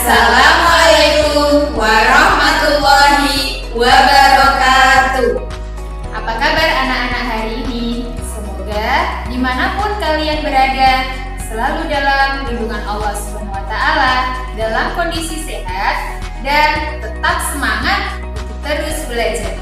Assalamualaikum warahmatullahi wabarakatuh. Apa kabar anak-anak hari ini? Semoga dimanapun kalian berada selalu dalam lindungan Allah SWT, dalam kondisi sehat dan tetap semangat untuk terus belajar.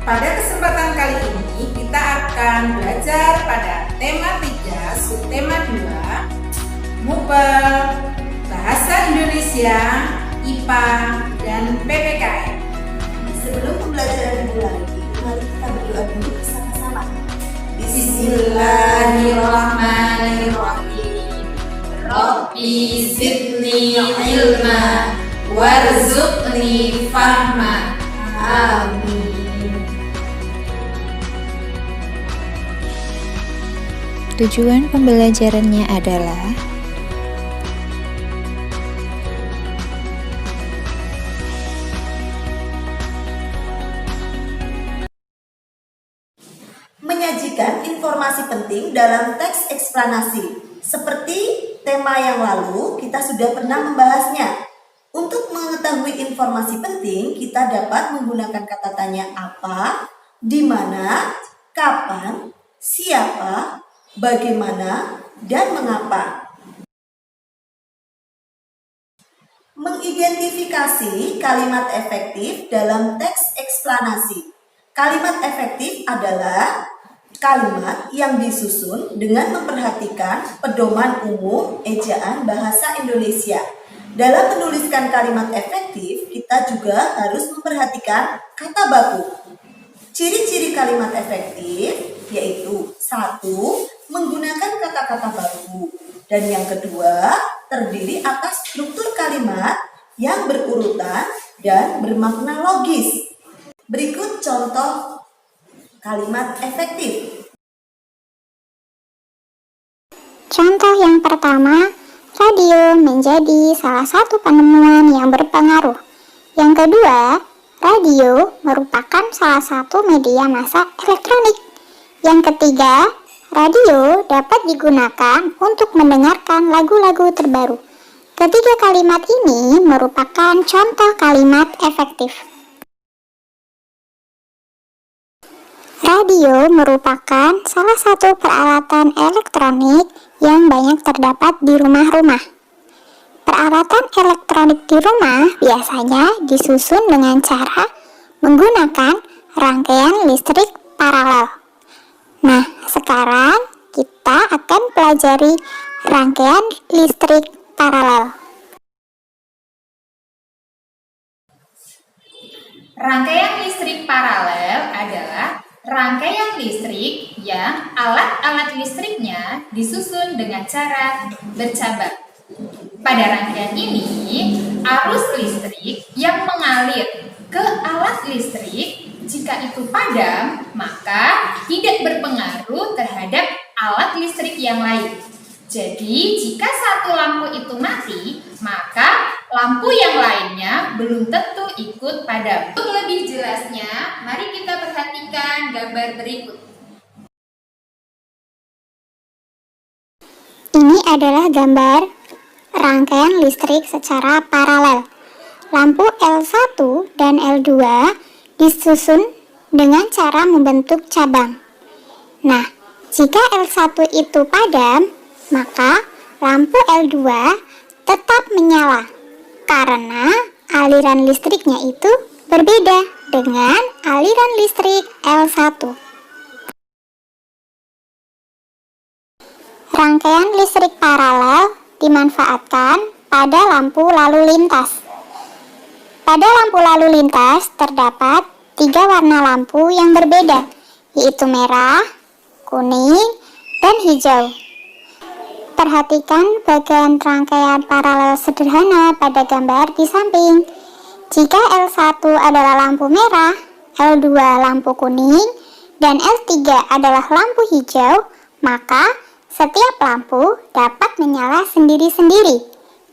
Pada kesempatan kali ini kita akan belajar pada tema 3, subtema 2, MUPEL, Bahasa Indonesia, IPA, dan PPKN. Sebelum pembelajaran dimulai, mari kita berdoa dulu bersama-sama. Bismillahirrahmanirrahim. Rabbi zidni ilma warzuqni fahma. Amin. Tujuan pembelajarannya adalah menyajikan informasi penting dalam teks eksplanasi. Seperti tema yang lalu, kita sudah pernah membahasnya. Untuk mengetahui informasi penting, kita dapat menggunakan kata tanya apa, di mana, kapan, siapa, bagaimana, dan mengapa. Mengidentifikasi kalimat efektif dalam teks eksplanasi. Kalimat efektif adalah kalimat yang disusun dengan memperhatikan pedoman umum ejaan bahasa Indonesia. Dalam menuliskan kalimat efektif, kita juga harus memperhatikan kata baku. Ciri-ciri kalimat efektif yaitu 1. Menggunakan kata-kata baku. Dan yang kedua, terdiri atas struktur kalimat yang berurutan dan bermakna logis. Berikut contoh kalimat efektif. Contoh yang pertama, radio menjadi salah satu penemuan yang berpengaruh. Yang kedua, radio merupakan salah satu media massa elektronik. Yang ketiga, radio dapat digunakan untuk mendengarkan lagu-lagu terbaru. Ketiga kalimat ini merupakan contoh kalimat efektif. Radio merupakan salah satu peralatan elektronik yang banyak terdapat di rumah-rumah. Peralatan elektronik di rumah biasanya disusun dengan cara menggunakan rangkaian listrik paralel. Nah, sekarang kita akan pelajari rangkaian listrik paralel. Rangkaian listrik paralel adalah rangkaian listrik yang alat-alat listriknya disusun dengan cara bercabang. Pada rangkaian ini, arus listrik yang mengalir ke alat listrik, jika itu padam, maka tidak berpengaruh terhadap alat listrik yang lain. Jadi, jika satu lampu itu mati, maka lampu yang lainnya belum tentu ikut padam. Untuk lebih jelasnya, mari kita perhatikan gambar berikut. Ini adalah gambar rangkaian listrik secara paralel. Lampu L1 dan L2 disusun dengan cara membentuk cabang. Nah, jika L1 itu padam, maka lampu L2 tetap menyala karena aliran listriknya itu berbeda dengan aliran listrik L1. Rangkaian listrik paralel dimanfaatkan pada lampu lalu lintas. Pada lampu lalu lintas terdapat 3 warna lampu yang berbeda, yaitu merah, kuning, dan hijau. Perhatikan bagian rangkaian paralel sederhana pada gambar di samping. Jika L1 adalah lampu merah, L2 lampu kuning, dan L3 adalah lampu hijau, maka setiap lampu dapat menyala sendiri-sendiri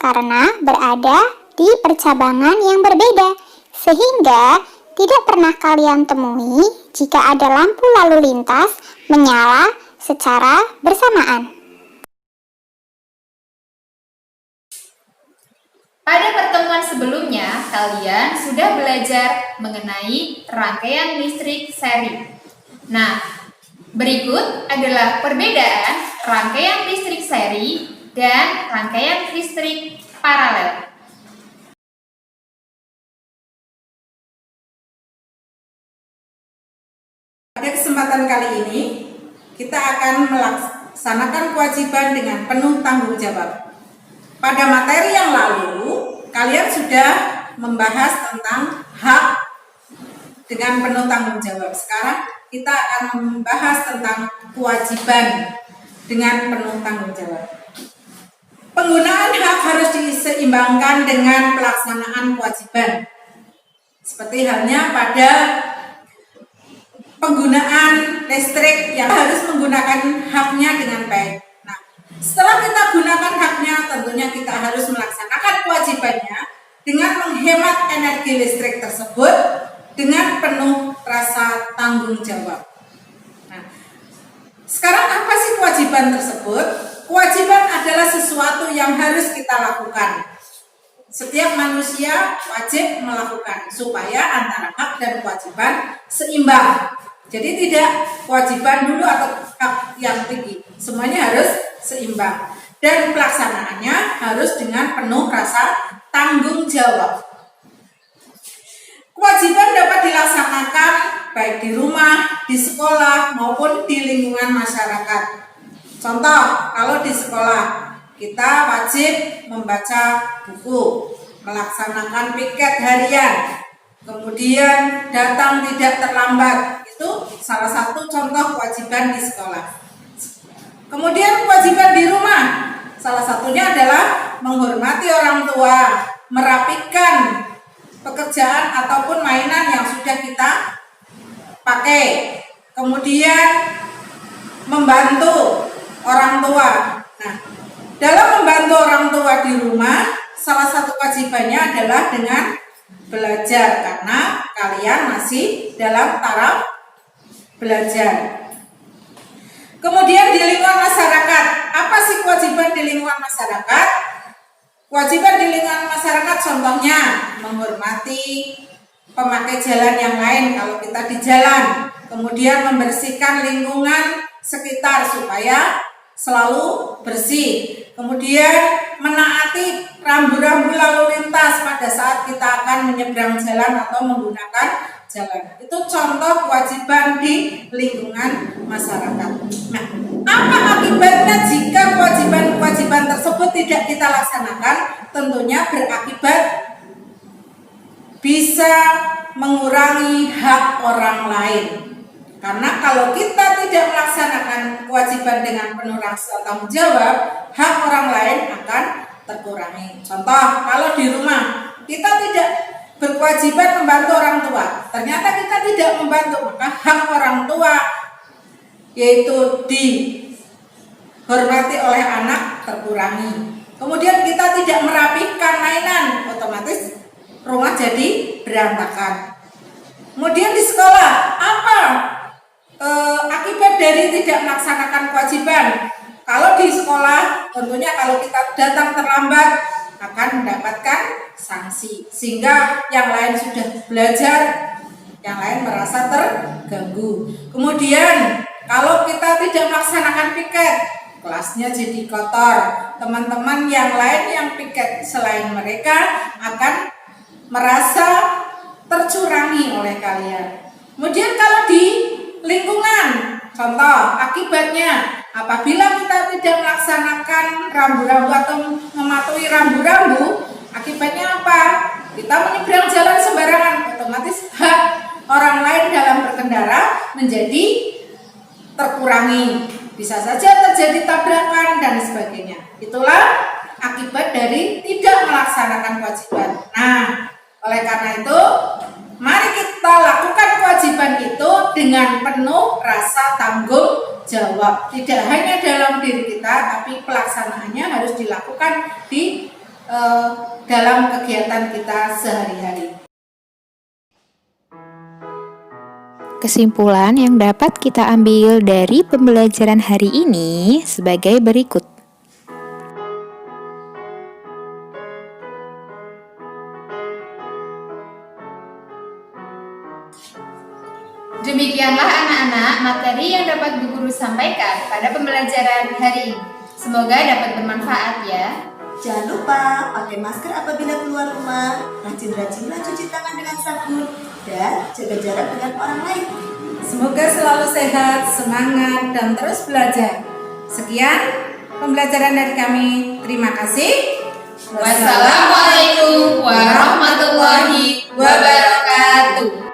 karena berada di percabangan yang berbeda, sehingga tidak pernah kalian temui jika ada lampu lalu lintas menyala secara bersamaan. Pada pertemuan sebelumnya, kalian sudah belajar mengenai rangkaian listrik seri. Nah, berikut adalah perbedaan rangkaian listrik seri dan rangkaian listrik paralel. Pada kesempatan kali ini, kita akan melaksanakan kewajiban dengan penuh tanggung jawab. Pada materi yang lalu, kalian sudah membahas tentang hak dengan penuh tanggung jawab. Sekarang kita akan membahas tentang kewajiban dengan penuh tanggung jawab. Penggunaan hak harus diseimbangkan dengan pelaksanaan kewajiban. Seperti halnya pada penggunaan listrik yang harus menggunakan haknya dengan baik. Nah, setelah kita gunakan haknya, tentunya kita harus melaksanakan kewajibannya dengan menghemat energi listrik tersebut dengan penuh rasa tanggung jawab. Nah, sekarang apa sih kewajiban tersebut? Kewajiban adalah sesuatu yang harus kita lakukan. Setiap manusia wajib melakukan supaya antara hak dan kewajiban seimbang. Jadi tidak kewajiban dulu atau hak yang tinggi. Semuanya harus seimbang. Dan pelaksanaannya harus dengan penuh rasa tanggung jawab. Kewajiban dapat dilaksanakan baik di rumah, di sekolah, maupun di lingkungan masyarakat. Contoh, kalau di sekolah, kita wajib membaca buku, melaksanakan piket harian, kemudian datang tidak terlambat. Itu salah satu contoh kewajiban di sekolah. Kemudian kewajiban di rumah, salah satunya adalah menghormati orang tua, merapikan pekerjaan ataupun mainan yang sudah kita pakai, kemudian membantu orang tua. Nah, dalam membantu orang tua di rumah, salah satu kewajibannya adalah dengan belajar, karena kalian masih dalam taraf belajar. Kemudian di lingkungan masyarakat, apa sih kewajiban di lingkungan masyarakat? Kewajiban di lingkungan masyarakat contohnya menghormati pemakai jalan yang lain kalau kita di jalan, kemudian membersihkan lingkungan sekitar supaya selalu bersih, kemudian menaati rambu-rambu lalu lintas pada saat kita akan menyeberang jalan atau menggunakan jalan. Itu contoh kewajiban di lingkungan masyarakat. Nah, apa akibatnya jika kewajiban-kewajiban tersebut tidak kita laksanakan? Tentunya berakibat bisa mengurangi hak orang lain. Karena kalau kita tidak melaksanakan kewajiban dengan penuh rasa tanggung jawab, hak orang lain akan terkurangi. Contoh, kalau di rumah kita tidak berkewajiban membantu orang tua, ternyata kita tidak membantu, maka hak orang tua yaitu dihormati oleh anak terkurangi. Kemudian kita tidak merapikan mainan, otomatis rumah jadi berantakan. Kemudian di sekolah, apa akibat dari tidak melaksanakan kewajiban? Kalau di sekolah, tentunya kalau kita datang terlambat akan mendapatkan sanksi, sehingga yang lain sudah belajar, yang lain merasa terganggu. Kemudian kalau kita tidak melaksanakan piket, kelasnya jadi kotor. Teman-teman yang lain yang piket selain mereka akan merasa tercurangi oleh kalian. Kemudian kalau di lingkungan, contoh akibatnya apabila kita tidak melaksanakan rambu-rambu atau mematuhi rambu-rambu, akibatnya apa? Kita menyeberang jalan sembarangan, otomatis hak orang lain dalam berkendara menjadi terkurangi. Bisa saja terjadi tabrakan dan sebagainya. Itulah akibat dari tidak melaksanakan kewajiban. Nah, oleh karena itu, mari kita lakukan kewajiban itu dengan penuh rasa tanggung jawab. Tidak hanya dalam diri kita, tapi pelaksanaannya harus dilakukan di dalam kegiatan kita sehari-hari. Kesimpulan yang dapat kita ambil dari pembelajaran hari ini sebagai berikut. Demikianlah anak-anak materi yang dapat Bu Guru sampaikan pada pembelajaran hari ini. Semoga dapat bermanfaat ya. Jangan lupa pakai masker apabila keluar rumah, rajin-rajinlah cuci tangan dengan sabun, dan jaga jarak dengan orang lain. Semoga selalu sehat, semangat, dan terus belajar. Sekian pembelajaran dari kami. Terima kasih. Wassalamualaikum warahmatullahi wabarakatuh.